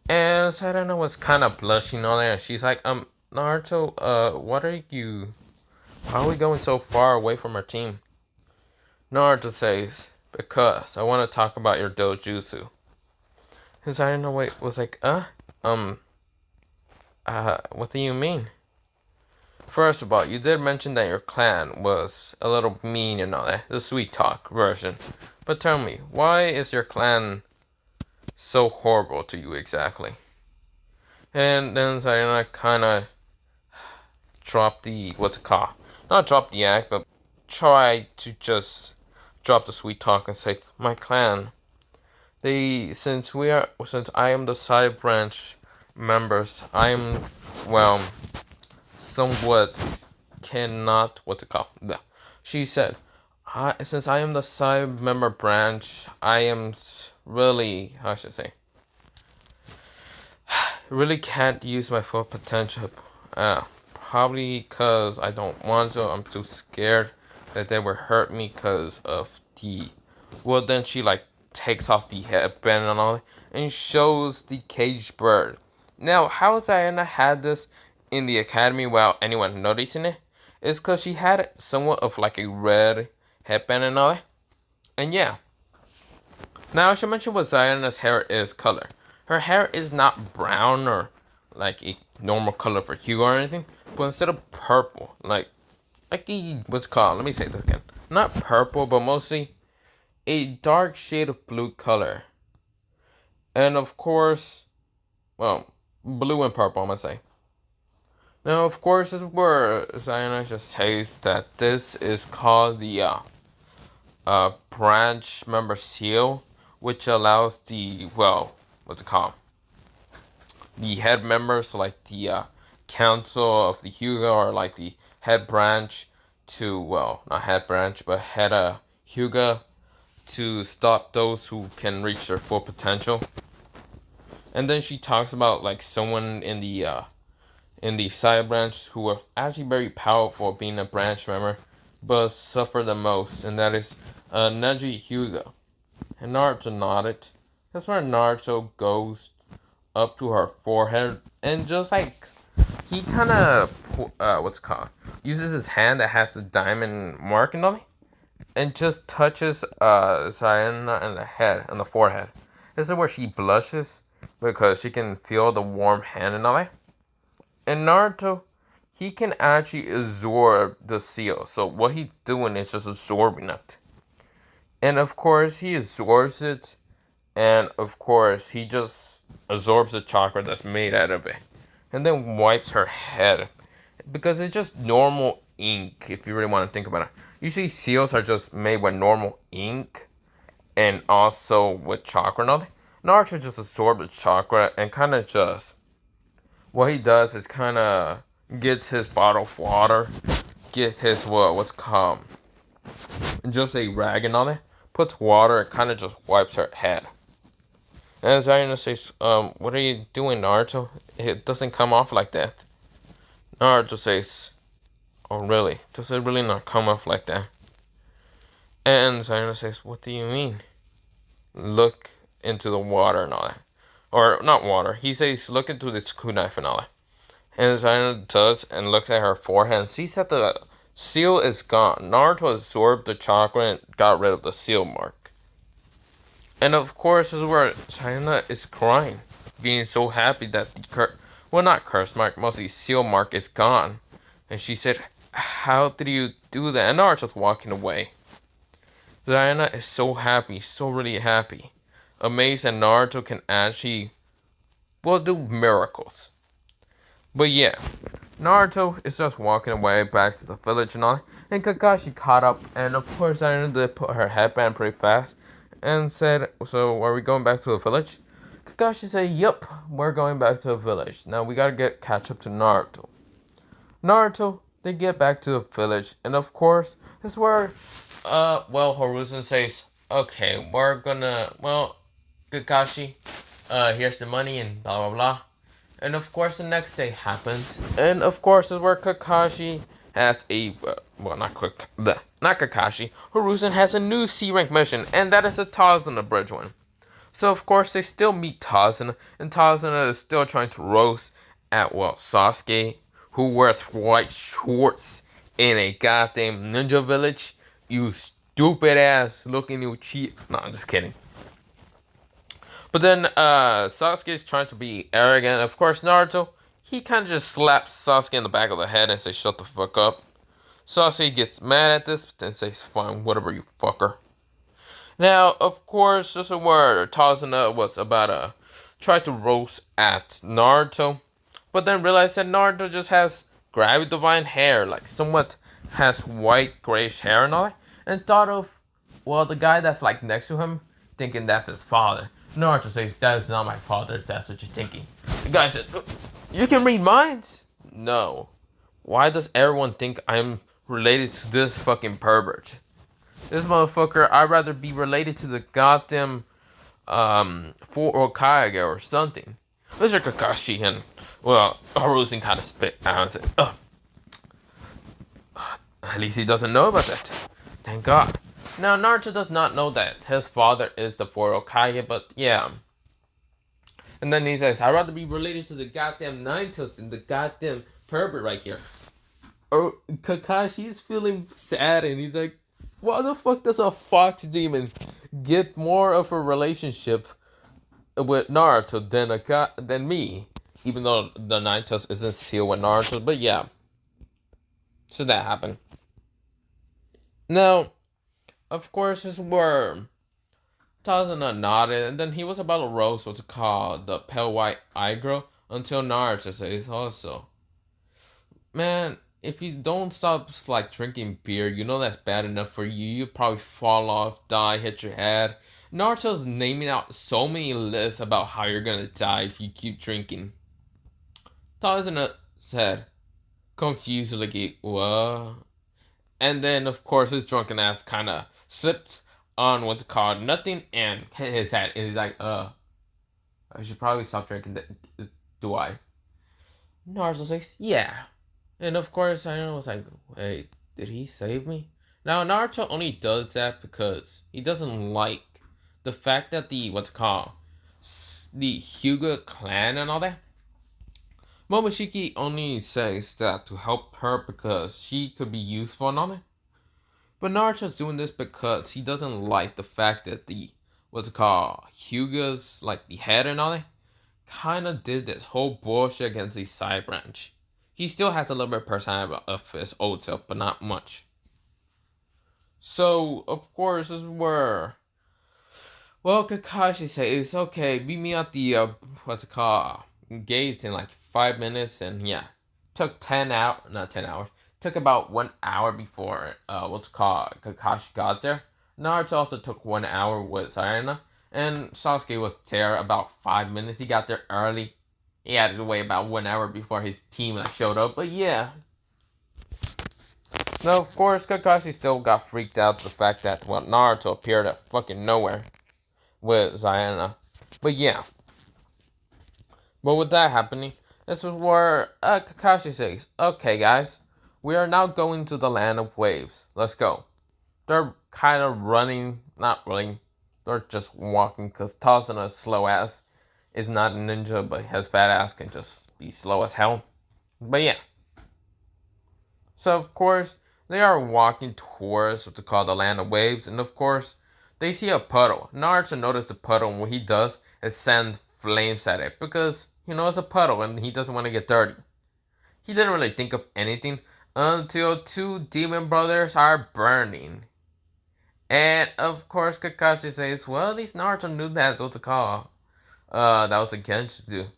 And Sarana was kind of blushing on there. And she's like, Naruto, what are you? Why are we going so far away from our team? Naruto says, because I want to talk about your dojutsu. His Sarana was like, um, what do you mean? First of all, you did mention that your clan was a little mean and all that, the sweet talk version. But tell me, why is your clan so horrible to you exactly? And then Sayana kind of dropped the, what's it called? Not drop the act, but try to just drop the sweet talk and say, my clan, since I am the side branch members, I am, well, somewhat cannot, what's it called? She said, since I am the side member branch, I am really, how should I say, really can't use my full potential. Probably because I don't want to. I'm too scared that they will hurt me because of the. Well, then she like takes off the headband and all, and shows the caged bird. Now, how Diana had this in the academy without anyone noticing it? It's because she had somewhat of like a red headband and all that. And yeah. Now, I should mention what Diana's hair is color. Her hair is not brown or like a normal color for hue or anything, but instead of purple, like what's it called? Let me say this again. Not purple, but mostly a dark shade of blue color. And of course, well, blue and purple, I'm gonna say. Now, of course, this is where Diana just says that this is called the branch member seal, which allows the, well, what's it called? The head members, like the council of the Hyuga, or like the head branch to, well, not head branch, but head Hyuga, to stop those who can reach their full potential. And then she talks about like someone in the side branch who was actually very powerful being a branch member, but suffer the most, and that is Neji Hyuga. And Naruto nodded. That's where Naruto goes up to her forehead and just like he kind of what's it called, uses his hand that has the diamond mark and all, and just touches Sayana in the head, on the forehead. This is where she blushes because she can feel the warm hand and all that. And Naruto, he can actually absorb the seal. So what he's doing is just absorbing it. And of course he absorbs it, and of course he just absorbs the chakra that's made out of it, and then wipes her head because it's just normal ink. If you really want to think about it, usually seals are just made with normal ink and also with chakra and all that. Naruto just absorbs the chakra and kind of just, what he does is kind of gets his bottle of water, get his what's called, just a rag and all that, puts water, and kind of just wipes her head. And Zarina says, what are you doing, Naruto? It doesn't come off like that. Naruto says, oh really? Does it really not come off like that? And Zarina says, what do you mean? Look into the water and all that. Or, not water. He says, look into this kunai and all that. And Zarina does, and looks at her forehead and sees that the seal is gone. Naruto absorbed the chakra and got rid of the seal mark. And of course, this is where China is crying, being so happy that the not curse mark, mostly seal mark is gone. And she said, how did you do that? And Naruto's walking away. Diana is so happy, so really happy. Amazed that Naruto can actually, well, do miracles. But yeah, Naruto is just walking away back to the village and all. And Kakashi caught up, and of course Diana did put her headband pretty fast. And said, so are we going back to the village? Kakashi said, yup, we're going back to the village. Now we gotta catch up to Naruto. Naruto, they get back to the village, and of course, that's where, Hiruzen says, okay, we're gonna, Kakashi, here's the money, and blah blah blah. And of course, the next day happens, and of course, is where Kakashi has a, not Kakashi, Hiruzen has a new C-rank mission, and that is the Tales on the Bridge one. So of course they still meet Tazuna, and Tazuna is still trying to roast at Sasuke, who wears white shorts in a goddamn ninja village. You stupid ass looking you cheat. No, I'm just kidding. But then Sasuke is trying to be arrogant. Of course, Naruto, he kind of just slaps Sasuke in the back of the head and says, "Shut the fuck up." Sasuke gets mad at this, but then says, "Fine, whatever, you fucker." Now, of course, this is where Tazuna was about to try to roast at Naruto, but then realized that Naruto just has gravity divine hair, like somewhat has white grayish hair and all that, and thought of, well, the guy that's like next to him, thinking that's his father. Naruto says, "That is not my father, if that's what you're thinking." The guy said, "You can read minds?" No. Why does everyone think I'm related to this fucking pervert? This motherfucker, I'd rather be related to the goddamn, Four Okage or something. Mr. Kakashi and, well, Haruzen kind of spit out and said, at least he doesn't know about that. Thank God. Now, Naruto does not know that his father is the Four Okage, but yeah. And then he says, "I'd rather be related to the goddamn Nine-Tails than the goddamn pervert right here." Or Kakashi is feeling sad and he's like, why the fuck does a fox demon get more of a relationship with Naruto than me? Even though the Nine-Tails isn't sealed with Naruto, but yeah. So that happened. Now, of course, this is where Tazuna nodded, and then he was about to roast what's called the pale white eye girl until Naruto says also, "Man, if you don't stop like drinking beer, you know that's bad enough for you. You probably fall off, die, hit your head." Naruto's naming out so many lists about how you're gonna die if you keep drinking. Tazuna said, confusedly, "What?" And then, of course, his drunken ass kind of slips on what's called nothing and hit his head. And he's like, I should probably stop drinking. Do I? Naruto says, "Yeah." And of course, I was like, wait, did he save me? Now, Naruto only does that because he doesn't like the fact that the Hyuga clan and all that. Momoshiki only says that to help her because she could be useful and all that. But Naruto's doing this because he doesn't like the fact that the Hyuga's like the head and all that kind of did this whole bullshit against the side branch. He still has a little bit of personality of his old self, but not much. So, of course, this is where, well, Kakashi says, "Okay, meet me at the, gates in like 5 minutes," and yeah. Took 10 out, not 10 hours. Took about 1 hour before, Kakashi got there. Naruto also took 1 hour with Sayana, and Sasuke was there about 5 minutes. He got there early. He had to wait about 1 hour before his team showed up, but yeah. Now, of course, Kakashi still got freaked out the fact that, well, Naruto appeared at fucking nowhere with Sayana. But yeah. But with that happening, this is where Kakashi says, "Okay, guys, we are now going to the land of waves. Let's go." They're kind of running, not running. They're just walking because Tazuna's slow ass is not a ninja, but his fat ass can just be slow as hell. But yeah. So of course, they are walking towards what's called the land of waves, and of course, they see a puddle. Naruto noticed the puddle, and what he does is send flames at it because, it's a puddle and he doesn't want to get dirty. He didn't really think of anything until two demon brothers are burning. And of course, Kakashi says, "Well, at least Naruto knew that what's it called. That was a genjutsu."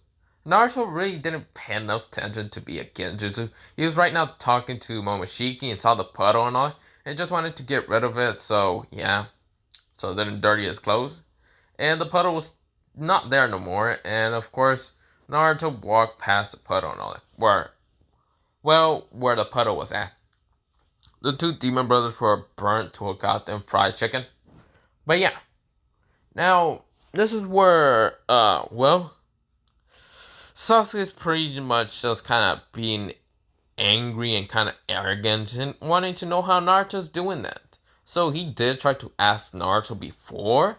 Naruto really didn't pay enough attention to be a genjutsu. He was right now talking to Momoshiki and saw the puddle and all, and just wanted to get rid of it. So yeah, so it didn't dirty his clothes. And the puddle was not there no more. And of course, Naruto walked past the puddle and all that. Where the puddle was at. The two demon brothers were burnt to a goddamn fried chicken. But yeah. Now, this is where, Sasuke's pretty much just kind of being angry and kind of arrogant and wanting to know how Naruto's doing that. So he did try to ask Naruto before,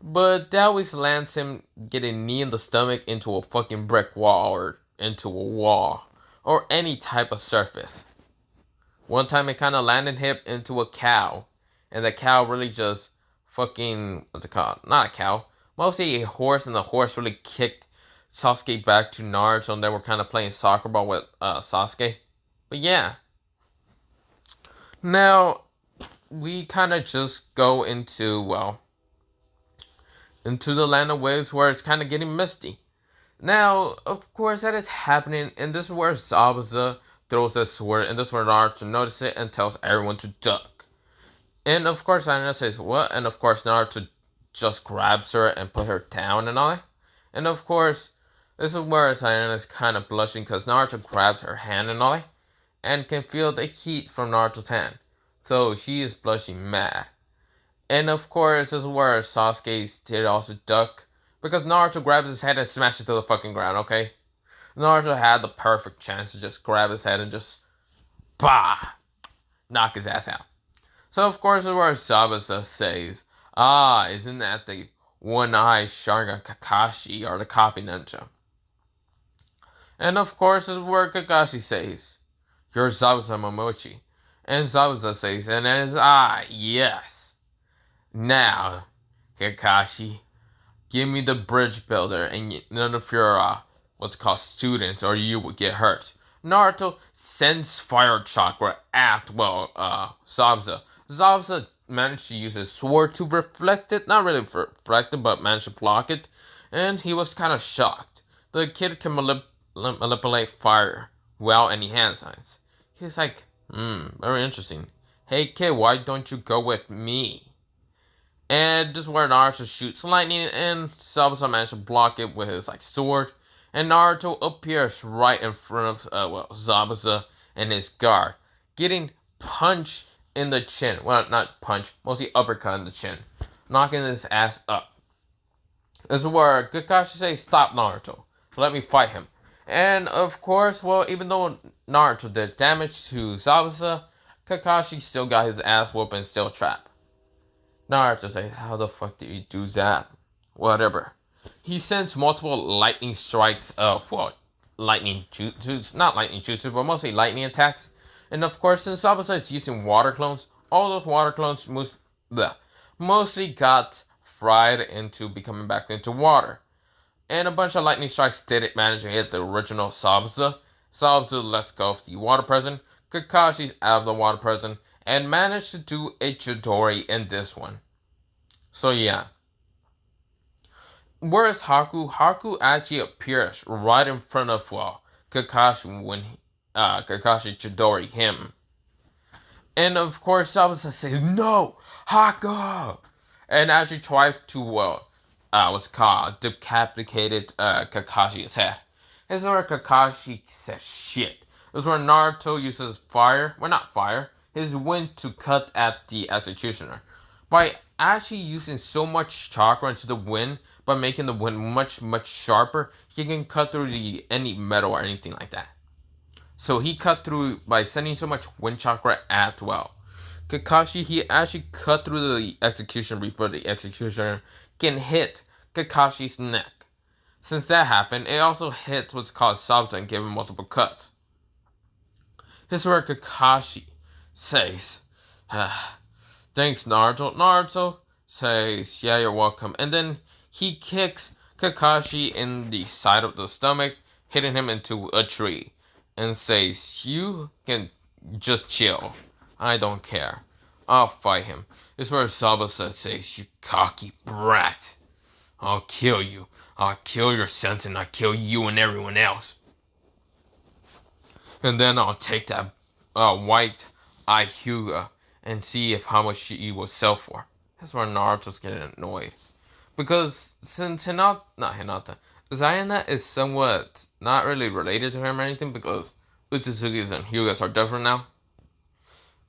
But that always lands him getting knee in the stomach into a fucking brick wall or into a wall or any type of surface. One time it kind of landed him into a cow, and the cow really just fucking what's it called? Not a cow, mostly a horse, and the horse really kicked Sasuke back to Naruto, and then we're kind of playing soccer ball with Sasuke. But yeah, now we kind of just go into into the land of waves where it's kind of getting misty. Now, of course, that is happening, and this is where Zabuza throws a sword, and this is where Naruto notices it and tells everyone to duck. And of course, Aina says, what? And of course, Naruto just grabs her and put her down and all that. And of course, this is where Aina is kind of blushing because Naruto grabbed her hand and all that, and can feel the heat from Naruto's hand. So she is blushing mad. And of course, this is where Sasuke did also duck because Naruto grabs his head and smashes to the fucking ground, okay? Naruto had the perfect chance to just grab his head and just, bah, knock his ass out. So of course, this is where Zabuza says, ah, isn't that the one-eyed Sharingan Kakashi or the copy ninja? And of course, this is where Kakashi says, you're Zabuza Momoshiki. And Zabuza says, and it is I, yes. Now, Kakashi, give me the bridge builder and none of your, what's called students or you will get hurt. Naruto sends fire chakra at, Zabuza. Zabuza managed to use his sword to reflect it. Not really reflect it, but managed to block it. And he was kind of shocked. The kid can manipulate fire without any hand signs. He's like, very interesting. Hey kid, why don't you go with me? And this is where Naruto shoots lightning, and Zabuza manages to block it with his sword. And Naruto appears right in front of Zabuza and his guard, getting punched in the chin. Well, not punch, mostly uppercut in the chin, knocking his ass up. This is where Kakashi says, "Stop, Naruto. Let me fight him." And of course, even though Naruto did damage to Zabuza, Kakashi still got his ass whooped and still trapped. Naruto says, how the fuck did you do that? Whatever. He sends multiple lightning strikes of, lightning jutsu, not lightning jutsu, but mostly lightning attacks. And of course, since Zabuza is using water clones, all those water clones mostly got fried into becoming back into water. And a bunch of lightning strikes didn't manage to hit the original Zabuza. Zabuza lets go of the water present. Kakashi's out of the water present and managed to do a Chidori in this one. So yeah. Whereas Haku actually appears right in front of Kakashi when Kakashi Chidori him. And of course Zabuza says, no, Haku! And actually tries to, what's called, decapitated Kakashi's head. This is where Kakashi says shit. This is where Naruto uses fire, well not fire, his wind to cut at the executioner. By actually using so much chakra into the wind, by making the wind much, much sharper, he can cut through any metal or anything like that. So he cut through by sending so much wind chakra at, Kakashi, he actually cut through the executioner before the executioner can hit Kakashi's neck. Since that happened, it also hit what's called Zabuza and gave him multiple cuts. This is where Kakashi says, thanks Naruto. Naruto says, yeah, you're welcome. And then he kicks Kakashi in the side of the stomach, hitting him into a tree. And says, you can just chill. I don't care. I'll fight him. This is where Zabuza says, you cocky brat. I'll kill you. I'll kill your sons and I'll kill you and everyone else. And then I'll take that white eye Hyuga and see if how much he will sell for. That's where Naruto's getting annoyed. Because since Zaina is somewhat not really related to him or anything because Otsutsuki's and Hyugas are different now.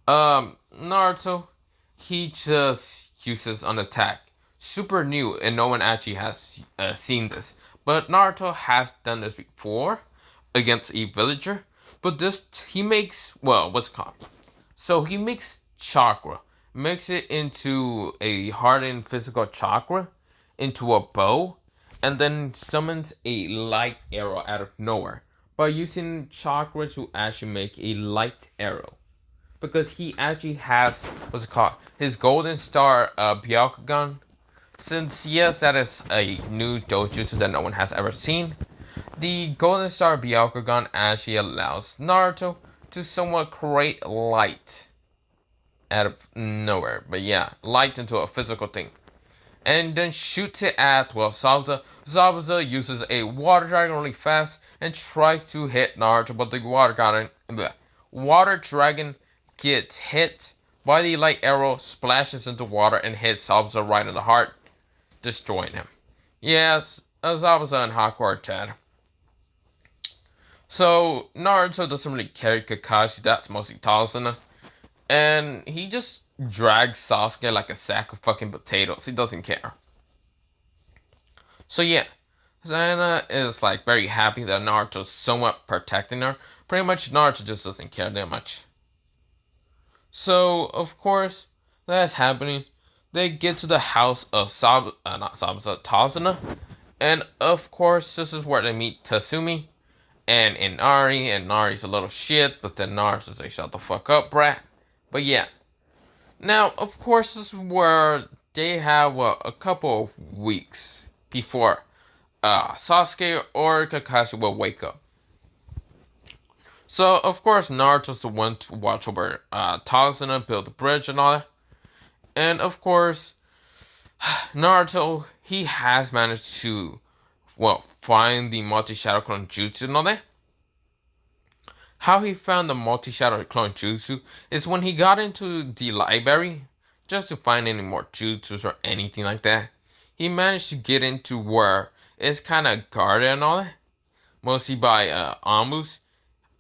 Naruto, he just uses an attack. Super new and no one actually has seen this. But Naruto has done this before against a villager. But this, he makes, what's it called? So he makes chakra, makes it into a hardened physical chakra, into a bow and then summons a light arrow out of nowhere by using chakra to actually make a light arrow. Because he actually has, what's it called, his golden star Byakugan. Since yes, that is a new dojutsu that no one has ever seen, the golden star Byakugan actually allows Naruto to somewhat create light out of nowhere. But yeah, light into a physical thing. And then shoots it at, well, Zabuza. Zabuza uses a water dragon really fast and tries to hit Naruto, but the water dragon gets hit by the light arrow, splashes into water, and hits Zabuza right in the heart, destroying him. Yes, Zabuza and Haku are dead. So, Naruto doesn't really carry Kakashi, that's mostly Tazuna. And he just drags Sasuke like a sack of fucking potatoes. He doesn't care. So yeah, Zaina is like very happy that Naruto's somewhat protecting her. Pretty much Naruto just doesn't care that much. So, of course, that's happening. They get to the house of Tazuna. And of course, this is where they meet Tatsumi and Inari. And Inari's a little shit, but then Naruto's like, shut the fuck up, brat. But yeah. Now, of course, this is where they have a couple of weeks before Sasuke or Kakashi will wake up. So, of course, Naruto's the one to watch over Tazuna, build the bridge and all that. And, of course, Naruto, he has managed to, well, find the multi-shadow clone jutsu and all that. How he found the multi-shadow clone jutsu is when he got into the library, just to find any more jutsus or anything like that. He managed to get into where it's kind of guarded and all that, mostly by Amus.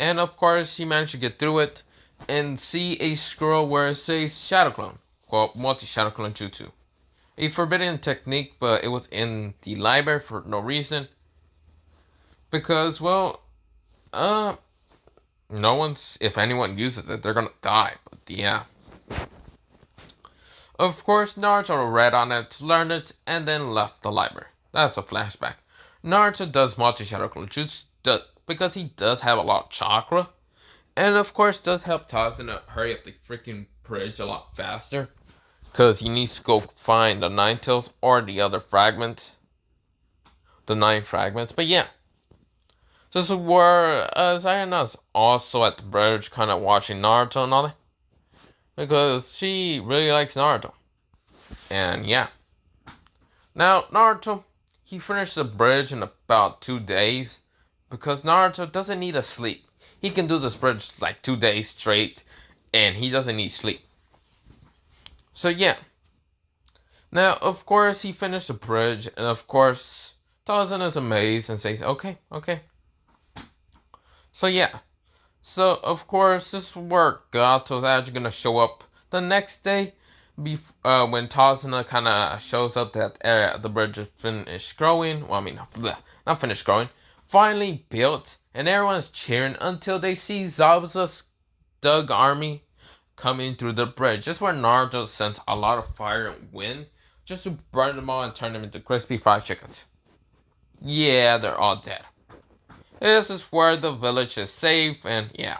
And of course, he managed to get through it and see a scroll where it says Shadow Clone, called Multi-Shadow Clone Jutsu. A forbidden technique, but it was in the library for no reason. Because, well, no one's, if anyone uses it, they're gonna die, but yeah. Of course, Naruto read on it, learned it, and then left the library. That's a flashback. Naruto does multi-shadow clone jutsu because he does have a lot of chakra, and of course does help Tazuna hurry up the freaking bridge a lot faster, because he needs to go find the Nine Tails or the other fragment, the 9 fragments, but yeah. This is where Zaina's also at the bridge, kind of watching Naruto and all that. Because she really likes Naruto. And yeah. Now, Naruto, he finished the bridge in about 2 days. Because Naruto doesn't need a sleep. He can do this bridge like 2 days straight. And he doesn't need sleep. So yeah. Now, of course, he finished the bridge. And of course, Tazuna is amazed and says, okay. So yeah, so of course this is where Gato's actually gonna show up the next day, when Tazuna kind of shows up that the bridge is finished growing. Well, I mean, not finished growing, finally built, and everyone's cheering until they see Zabuza's Doug army coming through the bridge. Just where Naruto sends a lot of fire and wind just to burn them all and turn them into crispy fried chickens. Yeah, they're all dead. This is where the village is safe, and yeah.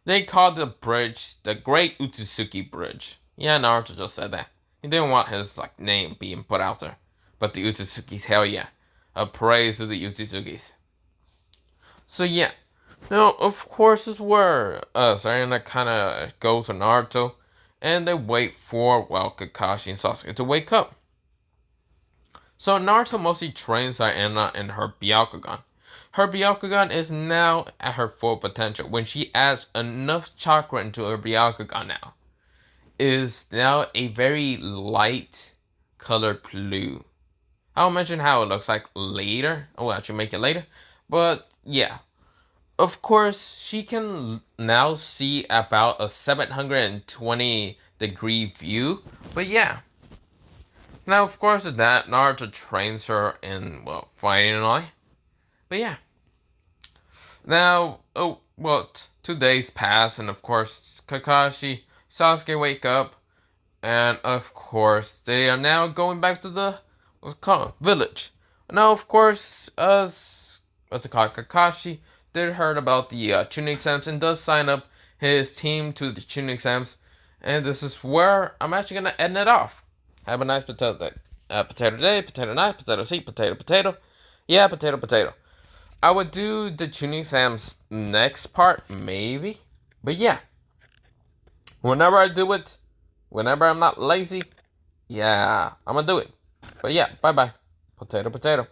They call the bridge the Great Otsutsuki Bridge. Yeah, Naruto just said that. He didn't want his name being put out there. But the Otsutsukis, hell yeah. A praise to the Otsutsukis. So yeah. Now, of course, this is where Sarina kind of goes to Naruto. And they wait for, well, Kakashi and Sasuke to wake up. So Naruto mostly trains Sarina in her Byakugan. Her Byakugan is now at her full potential when she adds enough chakra into her Byakugan now. It is now a very light colored blue. I'll mention how it looks like later. I will actually make it later. But yeah. Of course, she can now see about a 720 degree view. But yeah. Now, of course, with that, Naruto trains her in, well, fighting and all. But yeah. Now, 2 days pass, and of course, Kakashi, Sasuke wake up, and of course, they are now going back to the what's it called? Village. Now, of course, what's it called? Kakashi did heard about the tuning exams and does sign up his team to the tuning exams. And this is where I'm actually gonna end it off. Have a nice potato day. Potato day, potato night, potato seed, potato, potato. Yeah, potato, potato. I would do the tuning exams next part, maybe. But yeah, whenever I do it, whenever I'm not lazy, yeah, I'm gonna do it. But yeah, bye bye. Potato, potato.